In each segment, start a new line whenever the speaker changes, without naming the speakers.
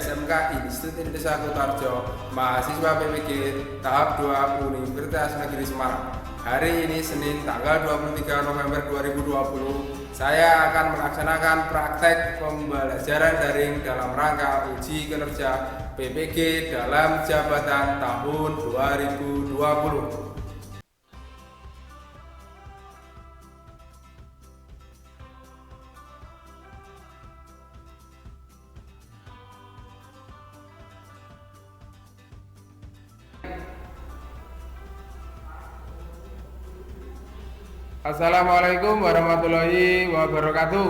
SMK Institut Indonesia Kutarjo, mahasiswa PPG tahap 2 Universitas Negeri Semarang. Hari ini Senin tanggal 23 November 2020, saya akan melaksanakan praktek pembelajaran daring dalam rangka uji kinerja PPG dalam jabatan tahun 2020. Assalamualaikum warahmatullahi wabarakatuh.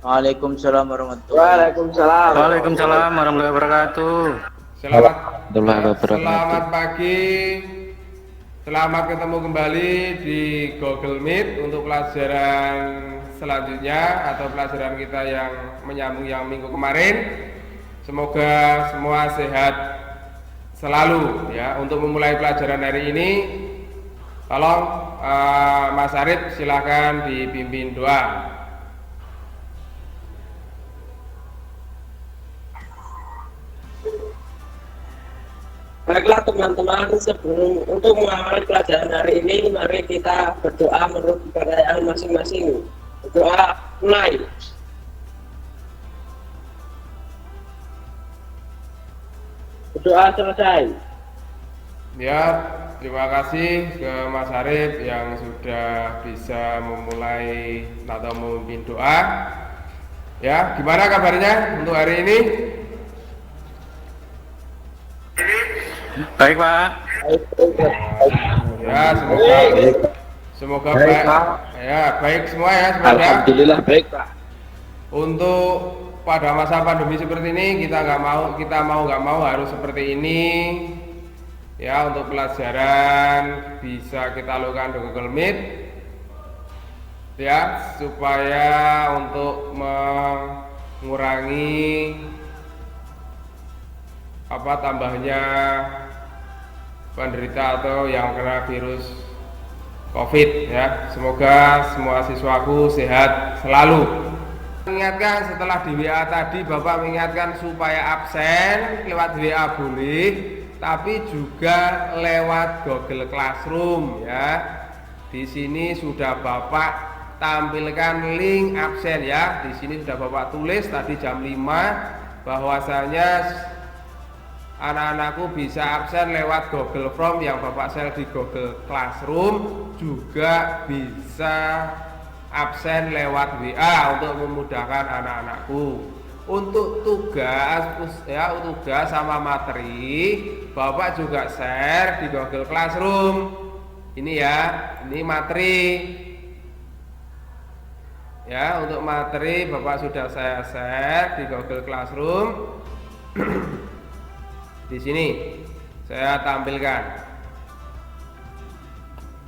Waalaikumsalam warahmatullahi wabarakatuh.
Waalaikumsalam warahmatullahi wabarakatuh.
Selamat pagi. Selamat ketemu kembali di Google Meet untuk pelajaran selanjutnya atau pelajaran kita yang menyambung yang minggu kemarin. Semoga semua sehat selalu ya. Untuk memulai pelajaran hari ini, tolong Mas Arif silahkan dipimpin doa.
Baiklah teman-teman, sebelum untuk mengawali pelajaran hari ini, mari kita berdoa menurut kepercayaan masing-masing. Berdoa mulai. Berdoa selesai.
Ya, terima kasih ke Mas Arif yang sudah bisa memulai atau memimpin doa. Ya, gimana kabarnya untuk hari ini?
Baik, Pak.
Ya, semoga baik. Ya, baik semua ya semoga.
Alhamdulillah baik, Pak.
Untuk pada masa pandemi seperti ini kita nggak mau harus seperti ini. Ya, untuk pelajaran bisa kita lakukan di Google Meet ya, supaya untuk mengurangi tambahnya penderita atau yang kena virus COVID ya. Semoga semua siswaku sehat selalu. Mengingatkan setelah di WA tadi Bapak mengingatkan supaya absen lewat WA boleh, tapi juga lewat Google Classroom ya. Di sini sudah Bapak tampilkan link absen ya. Di sini sudah Bapak tulis tadi jam 5 bahwasanya anak-anakku bisa absen lewat Google Form yang Bapak share di Google Classroom, juga bisa absen lewat WA untuk memudahkan anak-anakku. Untuk tugas sama materi Bapak juga share di Google Classroom. Ini ya, ini materi. Ya, untuk materi Bapak sudah saya share di Google Classroom. Di sini saya tampilkan.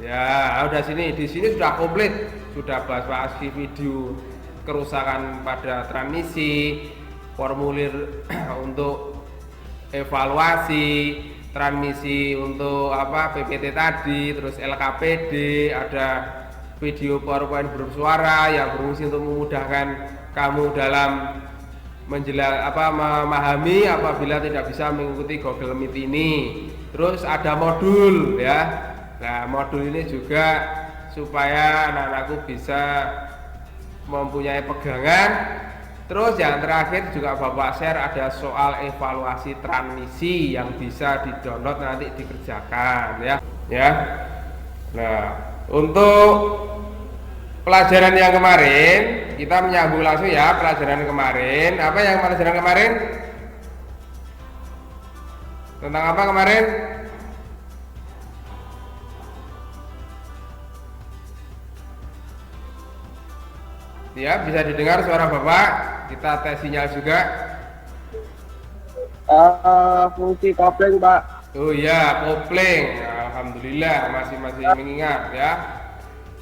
Ya, udah di sini sudah komplit, sudah bahas video kerusakan pada transmisi, formulir untuk evaluasi transmisi untuk PPT tadi, terus LKPD, ada video PowerPoint bersuara yang berfungsi untuk memudahkan kamu dalam memahami apabila tidak bisa mengikuti Google Meet ini. Terus ada modul ya. Nah, modul ini juga supaya anak-anakku bisa mempunyai pegangan. Terus yang terakhir juga Bapak share ada soal evaluasi transmisi yang bisa di-download nanti dikerjakan ya. Ya. Nah, untuk pelajaran yang kemarin kita menyambung langsung ya. Pelajaran kemarin, apa yang pelajaran kemarin? Tentang apa kemarin? Ya, bisa didengar suara Bapak. Kita tes sinyal juga.
Fungsi kopling, Pak.
Oh iya, kopling. Alhamdulillah masih mengingat ya.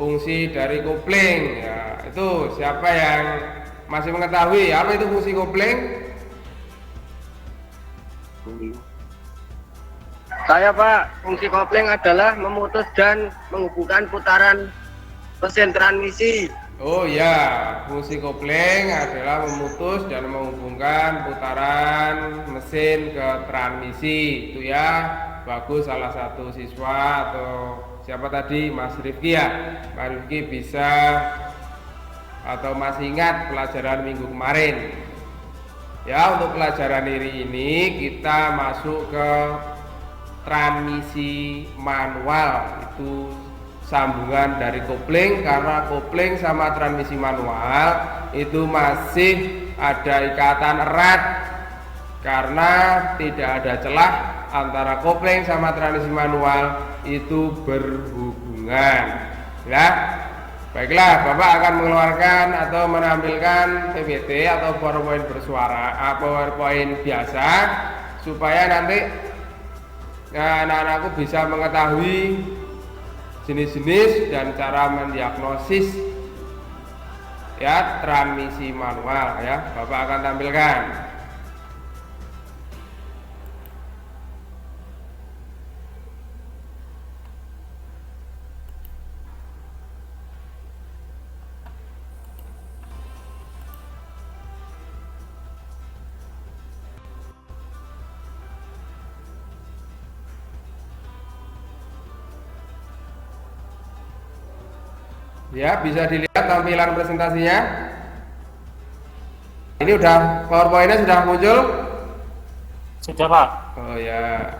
Fungsi dari kopling ya, itu siapa yang masih mengetahui apa itu fungsi kopling?
Saya, Pak. Fungsi kopling adalah memutus dan menghubungkan putaran mesin transmisi.
Oh ya, fungsi kopling adalah memutus dan menghubungkan putaran mesin ke transmisi. Itu ya, bagus salah satu siswa atau siapa tadi, Mas Rifki ya. Mas Rifki bisa atau masih ingat pelajaran minggu kemarin. Ya, untuk pelajaran ini kita masuk ke transmisi manual. Itu sambungan dari kopling, karena kopling sama transmisi manual itu masih ada ikatan erat karena tidak ada celah antara kopling sama transmisi manual itu berhubungan. Ya, baiklah, Bapak akan mengeluarkan atau menampilkan PPT atau PowerPoint bersuara, PowerPoint biasa, supaya nanti anak-anakku bisa mengetahui jenis-jenis dan cara mendiagnosis ya transmisi manual ya. Bapak akan tampilkan. Ya, bisa dilihat tampilan presentasinya. Ini udah PowerPoint-nya sudah muncul?
Sudah, Pak.
Oh ya.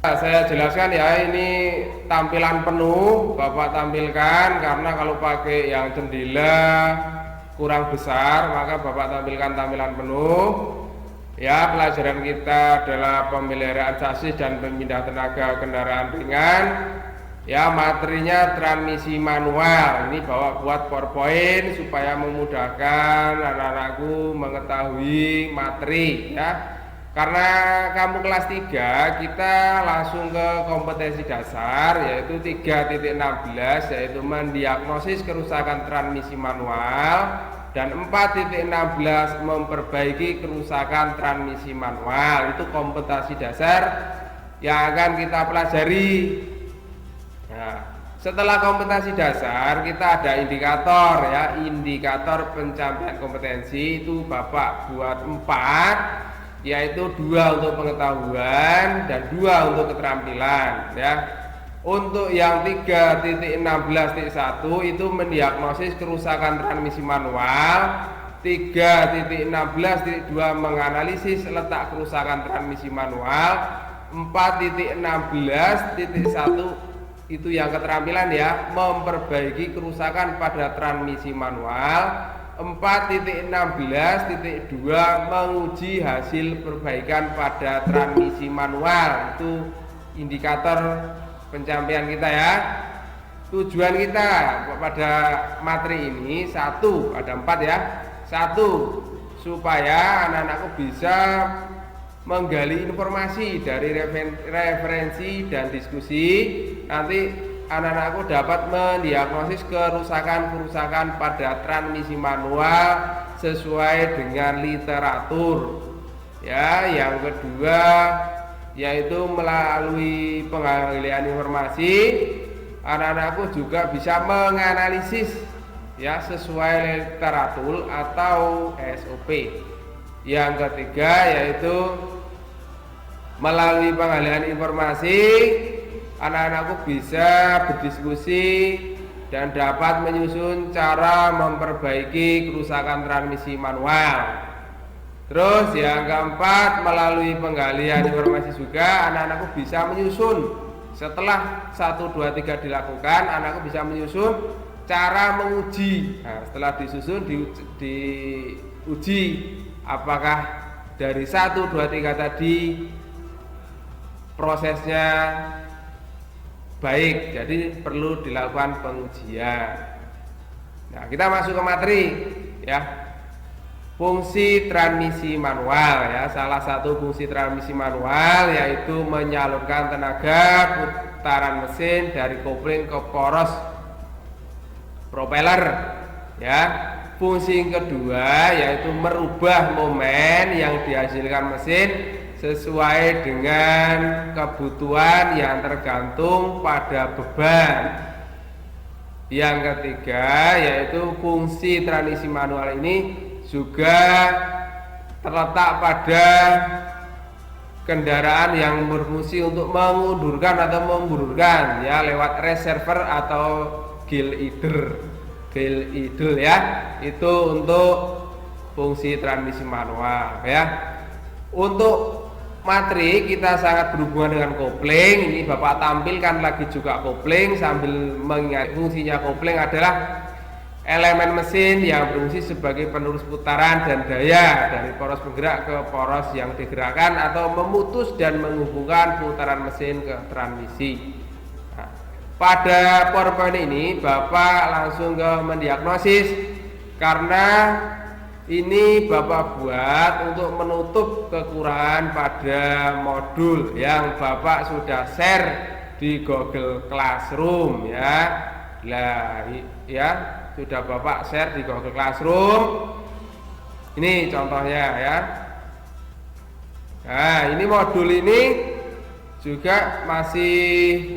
Saya jelaskan ya, ini tampilan penuh Bapak tampilkan, karena kalau pakai yang jendela kurang besar maka Bapak tampilkan tampilan penuh. Ya, pelajaran kita adalah pemeliharaan chassis dan pemindah tenaga kendaraan ringan. Ya, materinya transmisi manual. Ini bawa buat PowerPoint supaya memudahkan anak-anakku mengetahui materi ya. Karena kamu kelas 3, kita langsung ke kompetensi dasar, yaitu 3.16, yaitu mendiagnosis kerusakan transmisi manual, dan 4.16 memperbaiki kerusakan transmisi manual. Itu kompetensi dasar yang akan kita pelajari. Nah, setelah kompetensi dasar kita ada indikator ya, indikator pencapaian kompetensi. Itu Bapak buat 4, yaitu 2 untuk pengetahuan dan 2 untuk keterampilan ya. Untuk yang 3.16.1 itu mendiagnosis kerusakan transmisi manual, 3.16.2 menganalisis letak kerusakan transmisi manual, 4.16.1 itu yang keterampilan ya, memperbaiki kerusakan pada transmisi manual, 4.16.2 menguji hasil perbaikan pada transmisi manual. Itu indikator pencapaian kita ya. Tujuan kita pada materi ini satu, ada 4 ya. Satu, supaya anak-anakku bisa menggali informasi dari referensi dan diskusi. Nanti anak-anakku dapat mendiagnosis kerusakan-kerusakan pada transmisi manual sesuai dengan literatur. Ya, yang kedua yaitu melalui penggalian informasi, anak-anakku juga bisa menganalisis ya sesuai literatur atau SOP. Yang ketiga yaitu melalui penggalian informasi, anak-anakku bisa berdiskusi dan dapat menyusun cara memperbaiki kerusakan transmisi manual. Terus yang keempat, melalui penggalian informasi juga anak-anakku bisa menyusun, setelah 1, 2, 3 dilakukan, anakku bisa menyusun cara menguji. Nah, setelah disusun diuji apakah dari 1, 2, 3 tadi prosesnya baik, jadi perlu dilakukan pengujian. Nah, kita masuk ke materi ya. Fungsi transmisi manual ya, salah satu fungsi transmisi manual yaitu menyalurkan tenaga putaran mesin dari kopling ke poros propeller ya. Fungsi kedua yaitu merubah momen yang dihasilkan mesin sesuai dengan kebutuhan yang tergantung pada beban. Yang ketiga yaitu fungsi transmisi manual ini juga terletak pada kendaraan yang berfungsi untuk mengundurkan atau menggulurkan ya lewat reservoir atau gill idle ya, itu untuk fungsi transmisi manual ya. Untuk materi kita sangat berhubungan dengan kopling. Ini Bapak tampilkan lagi juga kopling sambil mengingat fungsinya. Kopling adalah elemen mesin yang berfungsi sebagai penerus putaran dan daya dari poros penggerak ke poros yang digerakkan atau memutus dan menghubungkan putaran mesin ke transmisi. Nah, pada PowerPoint ini Bapak langsung ke mendiagnosis karena ini Bapak buat untuk menutup kekurangan pada modul yang Bapak sudah share di Google Classroom ya. Lah ya, sudah Bapak share di Google Classroom. Ini contohnya ya. Nah, ini modul ini juga masih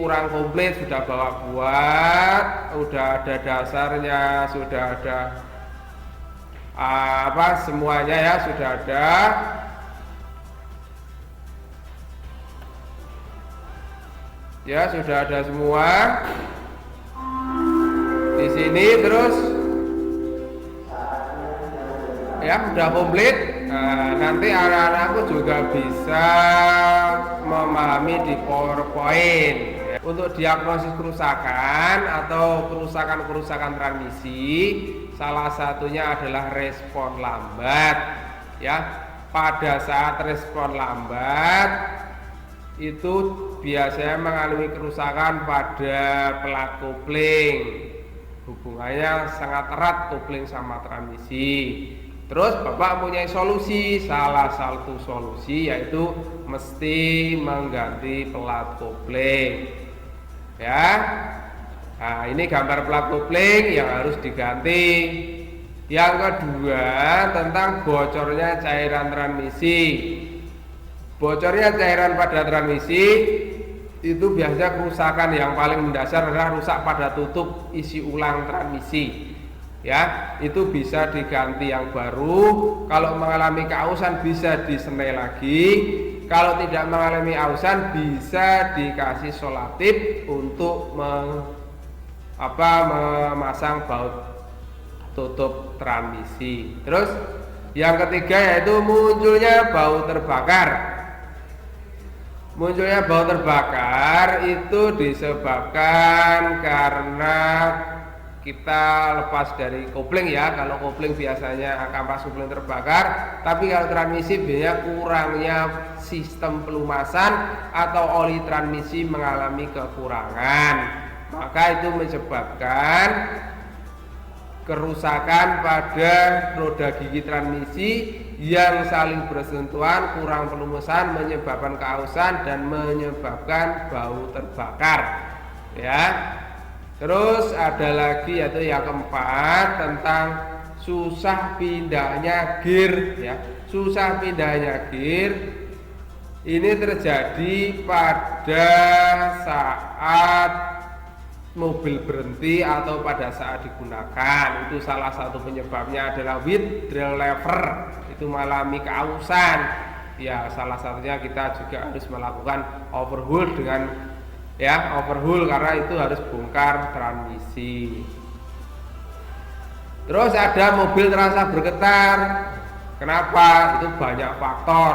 kurang komplit, sudah Bapak buat, sudah ada dasarnya, sudah ada semuanya ya, sudah ada. Ya, sudah ada semua di sini. Terus ya sudah komplit. Nah, nanti anak-anakku juga bisa memahami di PowerPoint ya. Untuk diagnosis kerusakan atau kerusakan transmisi, salah satunya adalah respon lambat ya. Pada saat respon lambat itu biasanya mengalami kerusakan pada pelat kopling. Hubungannya sangat erat kopling sama transmisi. Terus Bapak punya solusi. Salah satu solusi yaitu mesti mengganti pelat kopling ya. Nah, ini gambar pelat kopling yang harus diganti. Yang kedua tentang bocornya cairan transmisi. Bocornya cairan pada transmisi itu biasanya kerusakan yang paling mendasar adalah rusak pada tutup isi ulang transmisi. Ya, itu bisa diganti yang baru. Kalau mengalami keausan bisa disenai lagi. Kalau tidak mengalami ausan bisa dikasih solatif untuk memasang baut tutup transmisi. Terus yang ketiga yaitu munculnya bau terbakar. Munculnya bau terbakar itu disebabkan karena kita lepas dari kopling ya. Kalau kopling biasanya kampas kopling terbakar, tapi kalau transmisi biasanya kurangnya sistem pelumasan atau oli transmisi mengalami kekurangan. Maka itu menyebabkan kerusakan pada roda gigi transmisi yang saling bersentuhan, kurang pelumasan, menyebabkan keausan dan menyebabkan bau terbakar ya. Terus ada lagi yaitu yang keempat tentang susah pindahnya gear ya. Susah pindahnya gear ini terjadi pada saat mobil berhenti atau pada saat digunakan. Itu salah satu penyebabnya adalah wheel lever, itu mengalami keausan. Ya, salah satunya kita juga harus melakukan overhaul karena itu harus bongkar transmisi. Terus ada mobil terasa bergetar. Kenapa? Itu banyak faktor.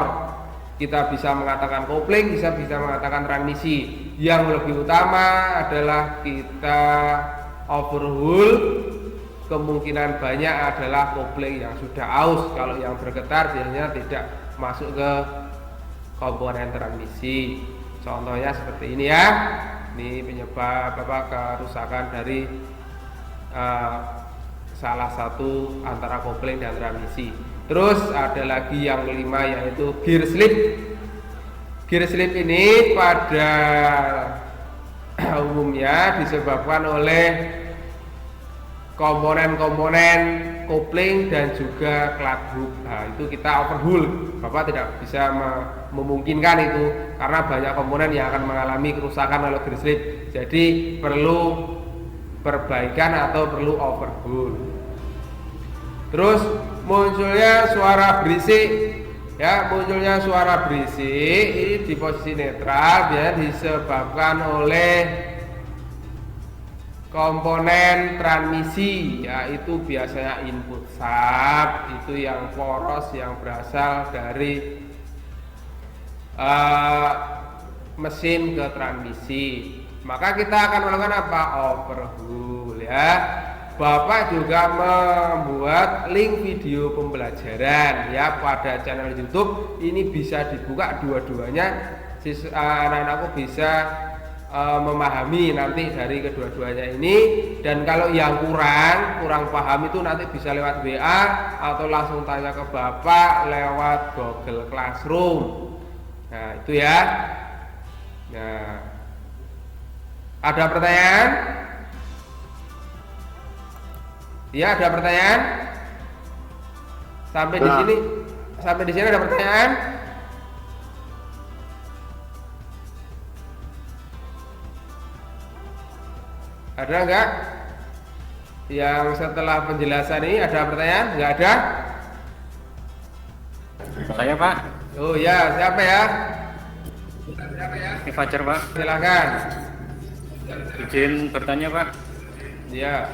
Kita bisa mengatakan kopling, bisa mengatakan transmisi. Yang lebih utama adalah kita overhaul. Kemungkinan banyak adalah kopling yang sudah aus. Kalau yang bergetar biasanya tidak masuk ke komponen transmisi. Contohnya seperti ini ya. Ini penyebab kerusakan dari salah satu antara kopling dan transmisi. Terus ada lagi yang kelima yaitu gear slip. Gear slip ini pada umumnya disebabkan oleh komponen-komponen kopling dan juga clutch hook. Nah, itu kita overhaul. Bapak tidak bisa memungkinkan itu karena banyak komponen yang akan mengalami kerusakan oleh grease slip. Jadi perlu perbaikan atau perlu overhaul. Terus munculnya suara berisik, ya munculnya suara berisik ini di posisi netral biasanya disebabkan oleh komponen transmisi, yaitu biasanya input sub itu yang poros yang berasal dari mesin ke transmisi. Maka kita akan melakukan apa? Overhaul ya. Bapak juga membuat link video pembelajaran ya pada channel YouTube. Ini bisa dibuka dua-duanya, anak-anakku bisa memahami nanti dari kedua-duanya ini. Dan kalau yang kurang paham itu nanti bisa lewat WA atau langsung tanya ke Bapak lewat Google Classroom. Nah itu ya. Nah, ada pertanyaan? Ya, ada pertanyaan? Sampai di sini ada pertanyaan? Ada enggak? Yang setelah penjelasan ini ada pertanyaan? Enggak ada?
Saya Pak.
Oh ya, siapa ya?
Ini Fajar Pak.
Silakan.
Izin bertanya Pak.
Ya.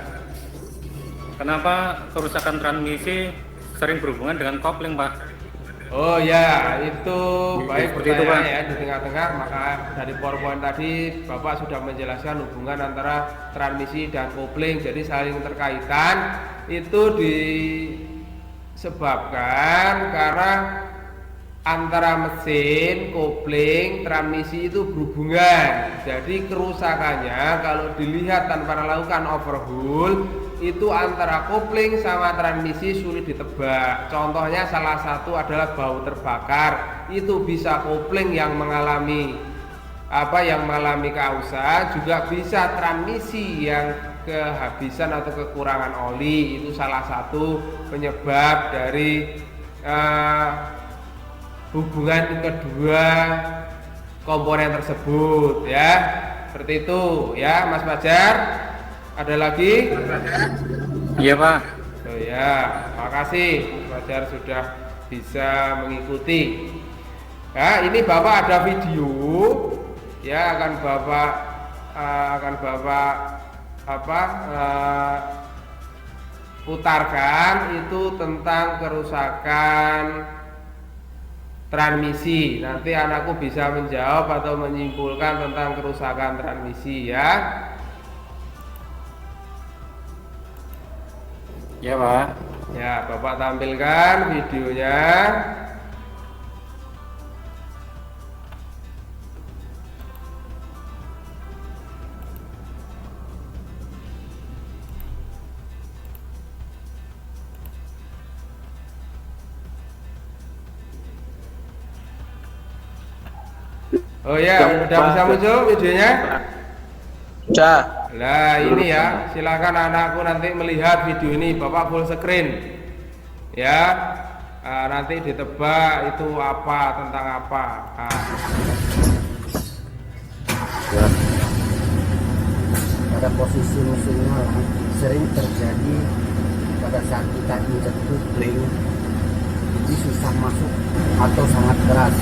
Kenapa kerusakan transmisi sering berhubungan dengan kopling Pak?
Oh ya, itu baik
Seperti itu,
pertanyaan
Pak.
ya di tengah-tengah. Maka dari PowerPoint tadi Bapak sudah menjelaskan hubungan antara transmisi dan kopling, jadi saling terkaitan. Itu disebabkan karena antara mesin, kopling, transmisi itu berhubungan. Jadi kerusakannya kalau dilihat tanpa melakukan overhaul itu antara kopling sama transmisi sulit ditebak. Contohnya salah satu adalah bau terbakar. Itu bisa kopling yang mengalami keausan, juga bisa transmisi yang kehabisan atau kekurangan oli. Itu salah satu penyebab dari hubungan kedua komponen tersebut ya. Seperti itu ya Mas Fajar. Ada lagi?
Iya Pak.
Oh ya, makasih Mas Fajar sudah bisa mengikuti. Ya, ini Bapak ada video ya, akan Bapak putarkan itu tentang kerusakan transmisi. Nanti anakku bisa menjawab atau menyimpulkan tentang kerusakan transmisi ya.
Ya Pak.
Ya, Bapak tampilkan videonya. Oh ya, udah bisa muncul videonya?
Sudah.
Nah ini ya, silakan anakku nanti melihat video ini, Bapak full screen ya. Nanti ditebak itu apa, tentang apa.
Pada posisi mesinnya sering terjadi pada saat kita injek kopling itu susah masuk atau sangat keras,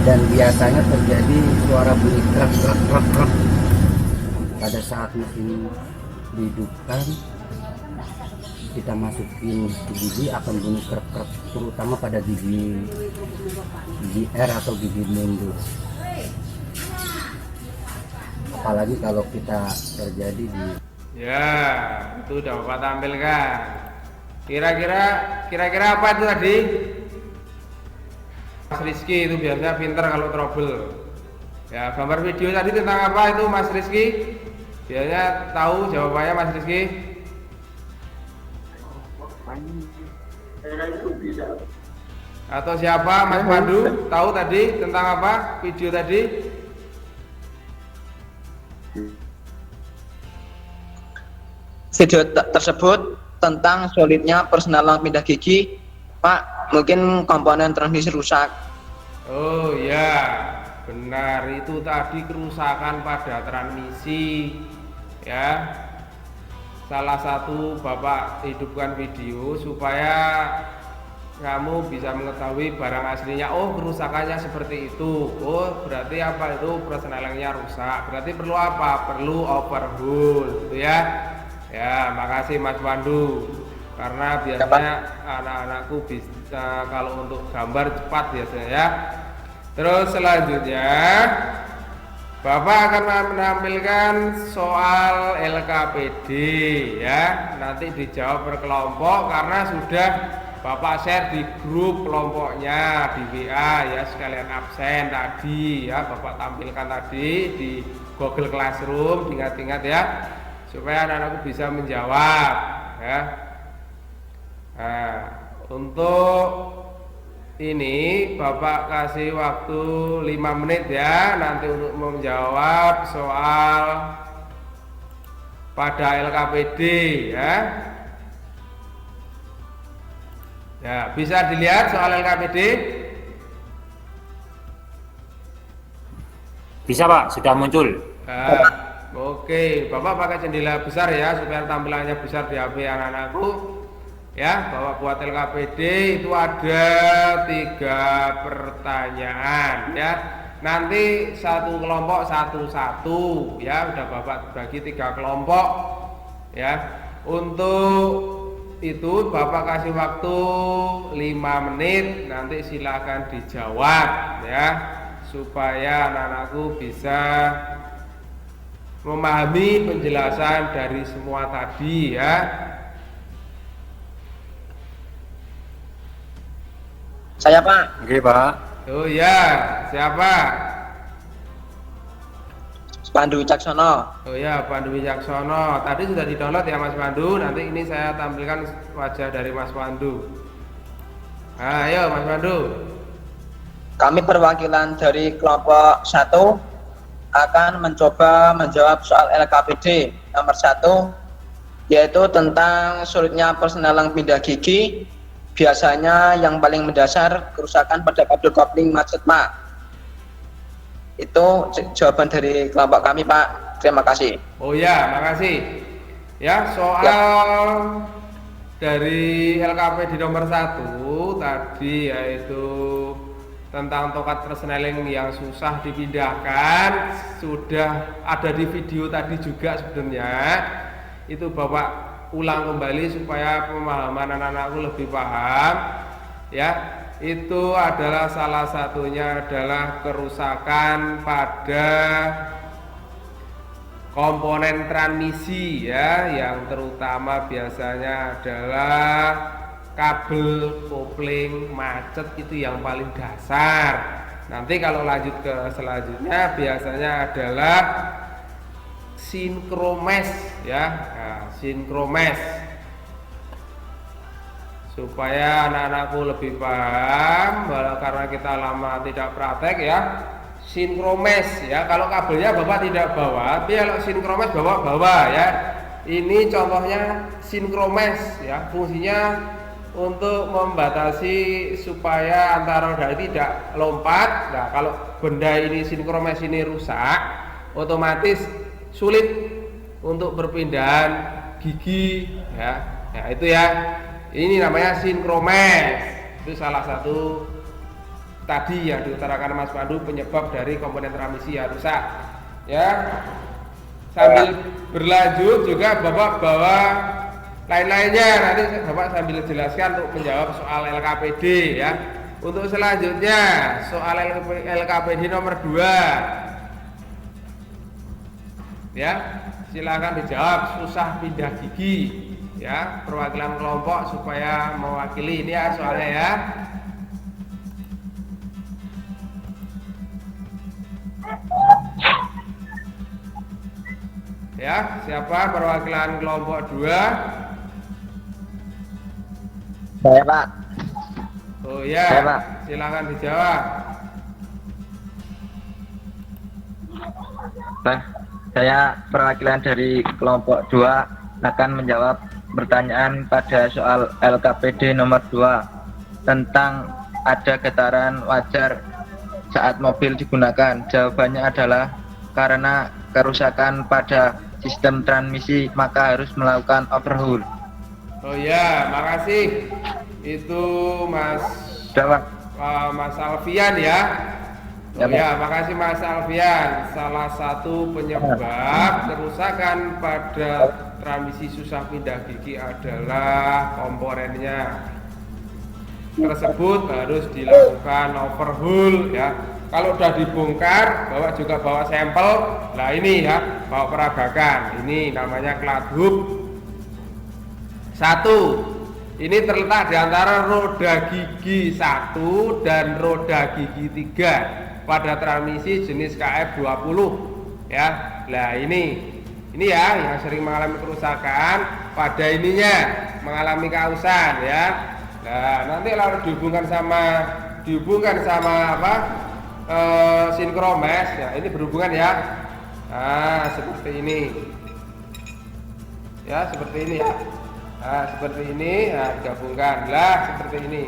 dan biasanya terjadi suara bunyi krek krek krek krek. Pada saat mesin dihidupkan, kita masukin gigi akan bunyi krek krek, terutama pada gigi R atau gigi mundur. Apalagi kalau kita terjadi di
Ya, itu udah Bapak tampilkan. Kira-kira apa itu tadi? Mas Rizky itu biasanya pinter kalau trouble. Ya, gambar video tadi tentang apa itu Mas Rizky? Biasanya tahu jawabannya Mas Rizky? Atau siapa? Mas Pandu tahu tadi tentang apa video tadi?
Video tersebut tentang sulitnya personalan pindah gigi, Pak. Mungkin komponen transmisi rusak.
Oh ya, benar itu tadi kerusakan pada transmisi ya. Salah satu Bapak hidupkan video supaya kamu bisa mengetahui barang aslinya. Oh, kerusakannya seperti itu. Oh, berarti apa itu persnelingnya rusak. Berarti perlu apa? Perlu overhaul gitu ya. Ya, makasih Mas Pandu. Karena biasanya anak-anakku bisa kalau untuk gambar cepat biasanya ya. Terus selanjutnya Bapak akan menampilkan soal LKPD ya. Nanti dijawab per kelompok karena sudah Bapak share di grup kelompoknya di WA ya, sekalian absen tadi ya Bapak tampilkan tadi di Google Classroom, ingat-ingat ya supaya anak-anakku bisa menjawab ya. Nah, untuk ini Bapak kasih waktu 5 menit ya nanti untuk menjawab soal pada LKPD ya. Ya, bisa dilihat soal LKPD?
Bisa Pak, sudah muncul.
Nah, oke, Bapak pakai jendela besar ya supaya tampilannya besar di HP anak-anakku. Ya, Bapak buat LKPD itu ada 3 pertanyaan ya. Nanti satu kelompok satu-satu ya, udah Bapak bagi 3 kelompok ya. Untuk itu Bapak kasih waktu 5 menit, nanti silakan dijawab ya supaya anak-anakku bisa memahami penjelasan dari semua tadi ya.
Saya Pak.
Oke Pak.
Oh ya, siapa?
Pandu Wicaksono.
Oh ya, Pandu Wicaksono. Tadi sudah di-download ya Mas Pandu. Nanti ini saya tampilkan wajah dari Mas Pandu. Nah, ayo Mas Pandu.
Kami perwakilan dari kelompok 1 akan mencoba menjawab soal LKPD nomor 1, yaitu tentang sulitnya persneling pindah gigi. Biasanya yang paling mendasar kerusakan pada kabel kopling macet Pak. Itu jawaban dari kelompok kami Pak. Terima kasih.
Oh ya, makasih. Ya, soal dari LKPD nomor 1 tadi yaitu tentang tokat persneling yang susah dipindahkan sudah ada di video tadi juga sebenarnya. Itu Bapak ulang kembali supaya pemahaman anak-anakku lebih paham ya. Itu adalah salah satunya adalah kerusakan pada komponen transmisi ya, yang terutama biasanya adalah kabel kopling macet, itu yang paling dasar. Nanti kalau lanjut ke selanjutnya biasanya adalah sinkromes ya. Nah, sinkromes supaya anak-anakku lebih paham karena kita lama tidak praktek ya. Sinkromes ya, kalau kabelnya Bapak tidak bawa, tapi kalau sinkromes Bapak bawa ya. Ini contohnya sinkromes ya, fungsinya untuk membatasi supaya antara roda tidak lompat. Nah, kalau benda ini sinkromes ini rusak, otomatis sulit untuk perpindahan gigi ya. Nah, itu ya. Ini namanya sinkromes. Itu salah satu tadi yang diutarakan Mas Pandu penyebab dari komponen transmisi yang rusak. Ya. Sambil berlanjut juga Bapak bawa lain-lainnya, nanti Bapak sambil jelaskan untuk menjawab soal LKPD ya. Untuk selanjutnya soal LKPD nomor 2 ya, silakan dijawab. Susah pindah gigi ya, perwakilan kelompok supaya mewakili ini ya soalnya ya. Ya, siapa perwakilan kelompok 2?
Saya Pak.
Oh ya,
Saya, Pak.
silakan dijawab.
Nah, saya perwakilan dari kelompok 2 akan menjawab pertanyaan pada soal LKPD nomor 2 tentang ada getaran wajar saat mobil digunakan? Jawabannya adalah karena kerusakan pada sistem transmisi maka harus melakukan overhaul.
Oh ya, makasih. Itu Mas
Sudah, Pak.
Mas Alfian ya.
Ya,
Oh
Pak.
ya, makasih Mas Alfian. Salah satu penyebab kerusakan pada transmisi susah pindah gigi adalah komponennya tersebut harus dilakukan overhaul ya. Kalau udah dibongkar, bawa sampel. Nah ini ya, bawa peragakan. Ini namanya cloud hub. Satu, ini terletak di antara roda gigi 1 dan roda gigi 3 pada transmisi jenis KF20 ya. Nah ini ya yang sering mengalami kerusakan pada ininya, mengalami kausan ya. Nah nanti lalu dihubungkan sama apa, sinkromes ya, ini berhubungan ya. Nah seperti ini ya, seperti ini ya. Nah seperti ini, nah digabungkan lah seperti ini.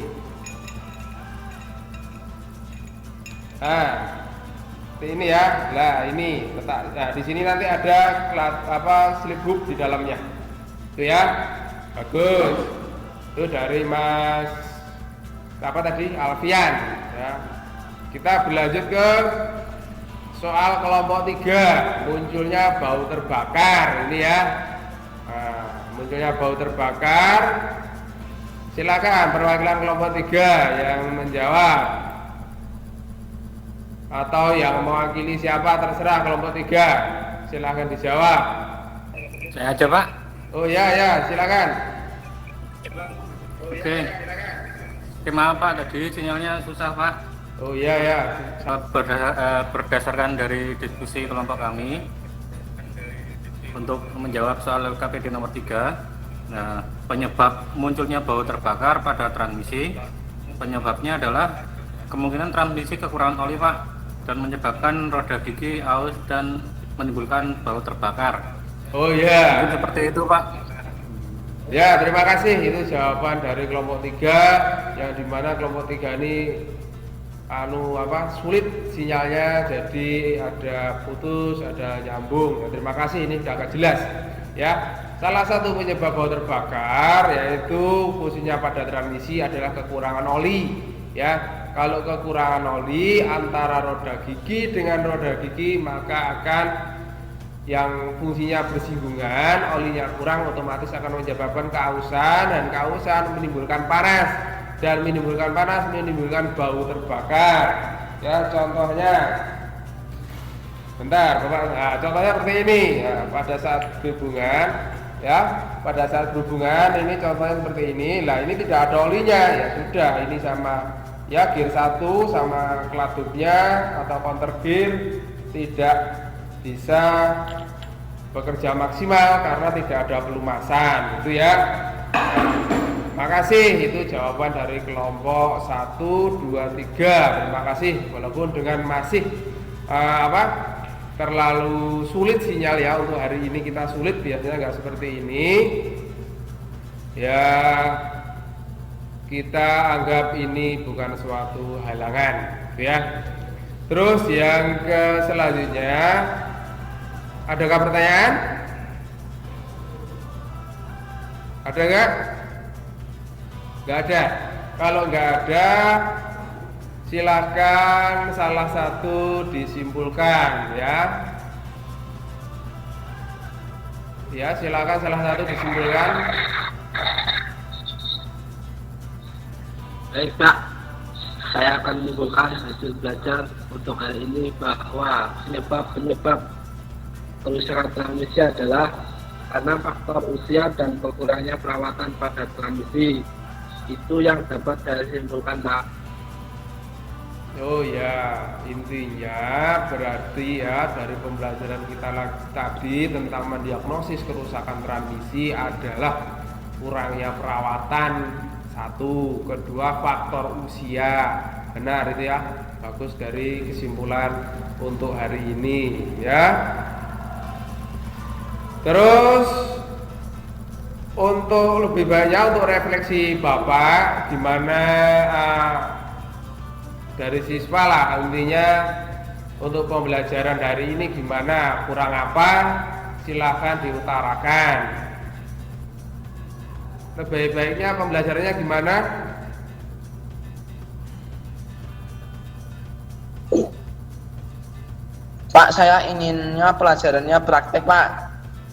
Nah seperti ini ya. Nah ini letak. Nah di sini nanti ada slip hook di dalamnya. Itu ya, bagus. Itu dari Mas tadi Alfian ya. Kita berlanjut ke soal kelompok 3, munculnya bau terbakar ini ya. Nah, munculnya bau terbakar, silakan perwakilan kelompok 3 yang menjawab atau yang mewakili siapa terserah, kelompok 3 silakan dijawab.
Saya aja, Pak.
Oh ya silakan.
Oke. Maaf Pak, tadi sinyalnya susah Pak.
Oh ya.
Berdasarkan dari diskusi kelompok kami untuk menjawab soal LKPD nomor 3, nah, penyebab munculnya bau terbakar pada transmisi, penyebabnya adalah kemungkinan transmisi kekurangan oli Pak, dan menyebabkan roda gigi aus dan menimbulkan bau terbakar.
Oh ya.
Mungkin seperti itu Pak.
Ya, terima kasih. Itu jawaban dari kelompok 3 yang dimana kelompok 3 ini sulit sinyalnya, jadi ada putus, ada nyambung. Ya, terima kasih, ini sudah agak jelas. Ya, salah satu penyebab bau terbakar yaitu fungsinya pada transmisi adalah kekurangan oli. Ya, kalau kekurangan oli antara roda gigi dengan roda gigi maka akan yang fungsinya bersinggungan, olinya kurang, otomatis akan menyebabkan kausan, dan kausan menimbulkan panas, dan menimbulkan panas menimbulkan bau terbakar. Ya, contohnya, bentar, Bapak. Nah, contohnya seperti ini. Ya, pada saat berhubungan, ini contohnya seperti ini. Lah, ini tidak ada olinya, ya sudah, ini sama ya gear 1 sama kladubnya atau counter gear tidak bisa bekerja maksimal karena tidak ada pelumasan, itu ya. Makasih, itu jawaban dari kelompok 1, 2, 3. Terima kasih, walaupun dengan masih terlalu sulit sinyal ya untuk hari ini, kita sulit, biasanya nggak seperti ini ya, kita anggap ini bukan suatu halangan gitu ya. Terus yang selanjutnya, adakah pertanyaan? Ada nggak? Nggak ada. Kalau nggak ada, silakan salah satu disimpulkan ya. Ya, silakan salah satu disimpulkan.
Baik Pak, saya akan menyimpulkan hasil belajar untuk hari ini bahwa penyebab kerusakan transmisi adalah karena faktor usia dan berkurangnya perawatan pada transmisi. Itu yang dapat saya simpulkan Pak.
Oh ya, intinya berarti ya dari pembelajaran kita tadi tentang mendiagnosis kerusakan transmisi adalah kurangnya perawatan, satu, kedua faktor usia. Benar itu ya, bagus dari kesimpulan untuk hari ini ya. Terus untuk lebih banyak untuk refleksi Bapak, gimana dari siswa lah, intinya untuk pembelajaran hari ini gimana, kurang apa, silahkan diutarakan. Sebaik-baiknya pembelajarannya gimana?
Pak, saya inginnya pelajarannya praktek, Pak,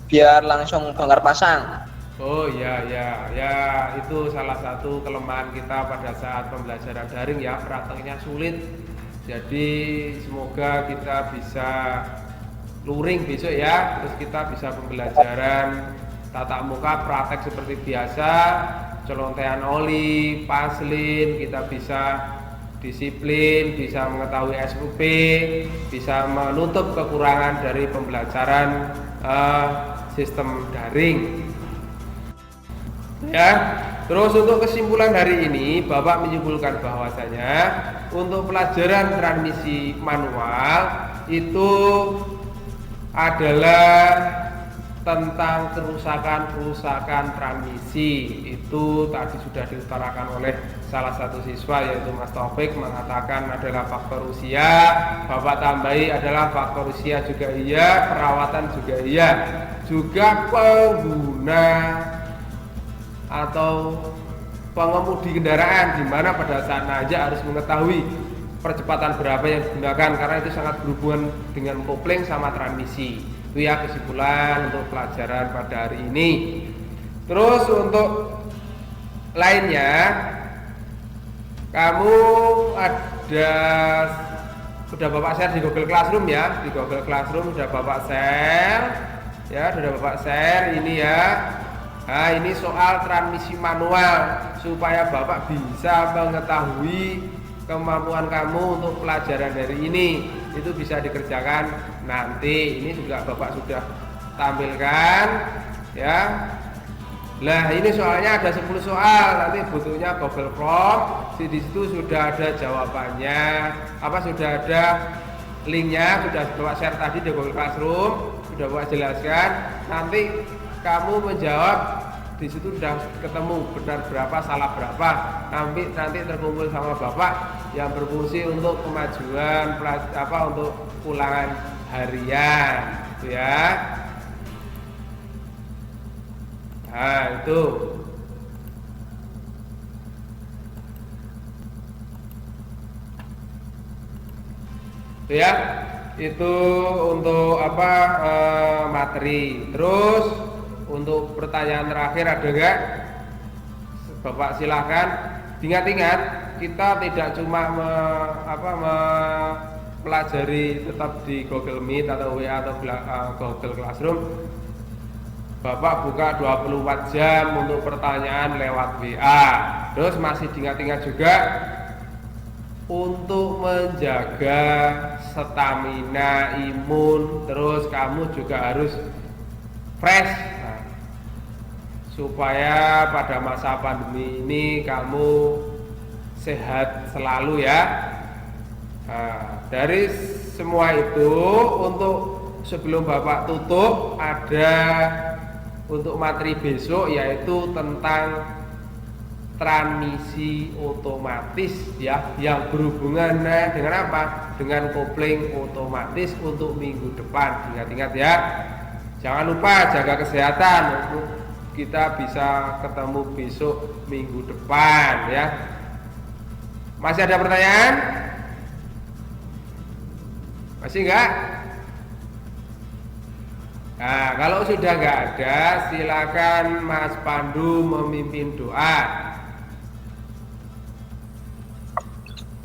biar langsung bongkar pasang.
Oh ya, itu salah satu kelemahan kita pada saat pembelajaran daring ya, prakteknya sulit. Jadi semoga kita bisa luring besok ya, terus kita bisa pembelajaran tatap muka praktek seperti biasa, celontean oli, paslin, kita bisa disiplin, bisa mengetahui SOP, bisa menutup kekurangan dari pembelajaran sistem daring. Ya, terus untuk kesimpulan hari ini, Bapak menyimpulkan bahwasanya untuk pelajaran transmisi manual itu adalah tentang kerusakan transmisi. Itu tadi sudah diutarakan oleh salah satu siswa, yaitu Mas Taufik, mengatakan adalah faktor usia. Bapak tambahi adalah faktor usia juga iya, perawatan juga iya, juga pengguna atau pengemudi kendaraan, di mana pada saat najak harus mengetahui percepatan berapa yang digunakan, karena itu sangat berhubungan dengan kopling sama transmisi. Itu ya kesimpulan untuk pelajaran pada hari ini. Terus untuk lainnya, kamu ada sudah Bapak share di Google Classroom ya, di Google Classroom sudah Bapak share ya, sudah Bapak share ini ya. Nah, ini soal transmisi manual supaya Bapak bisa mengetahui kemampuan kamu untuk pelajaran dari ini. Itu bisa dikerjakan nanti. Ini juga Bapak sudah tampilkan ya. Nah, ini soalnya ada 10 soal, nanti butuhnya Google Form. Di situ sudah ada jawabannya, sudah ada linknya, sudah Bapak share tadi di Google Classroom, sudah Bapak jelaskan. Nanti kamu menjawab, di situ sudah ketemu benar berapa, salah berapa. Nanti terkumpul sama Bapak yang berfungsi untuk kemajuan untuk ulangan harian, gitu ya. Nah, itu. Ya, itu untuk materi. Terus untuk pertanyaan terakhir ada enggak? Bapak silahkan. Ingat-ingat, kita tidak cuma mempelajari tetap di Google Meet atau WA atau Google Classroom. Bapak buka 24 jam untuk pertanyaan lewat WA. Terus masih diingat-ingat juga untuk menjaga stamina, imun. Terus kamu juga harus fresh, supaya pada masa pandemi ini kamu sehat selalu ya. Nah, dari semua itu, untuk sebelum Bapak tutup, ada untuk materi besok, yaitu tentang transmisi otomatis ya, yang berhubungan dengan apa? Dengan kopling otomatis untuk minggu depan. Ingat-ingat ya. Jangan lupa jaga kesehatan. Kita bisa ketemu besok minggu depan ya. Masih ada pertanyaan? Masih enggak? Nah, kalau sudah enggak ada, silakan Mas Pandu memimpin doa.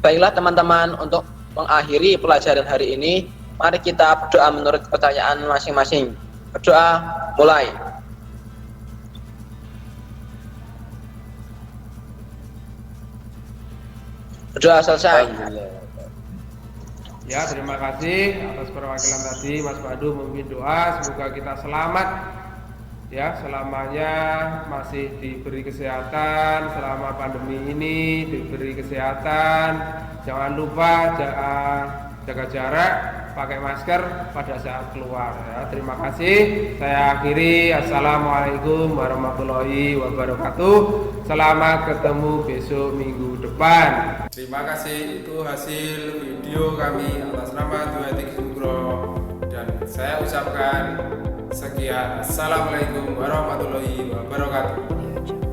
Baiklah teman-teman, untuk mengakhiri pelajaran hari ini, mari kita berdoa menurut pertanyaan masing-masing. Berdoa, mulai. Berdoa selesai.
Ya, terima kasih atas perwakilan tadi Mas Pandu memimpin doa. Semoga kita selamat ya, selamanya masih diberi kesehatan, selama pandemi ini diberi kesehatan. Jangan lupa jaga jarak, pakai masker pada saat keluar ya. Terima kasih. Saya akhiri. Assalamualaikum warahmatullahi wabarakatuh. Selamat ketemu besok minggu depan. Terima kasih, itu hasil video kami atas nama Duatik Sugro, dan saya ucapkan sekian. Assalamualaikum warahmatullahi wabarakatuh.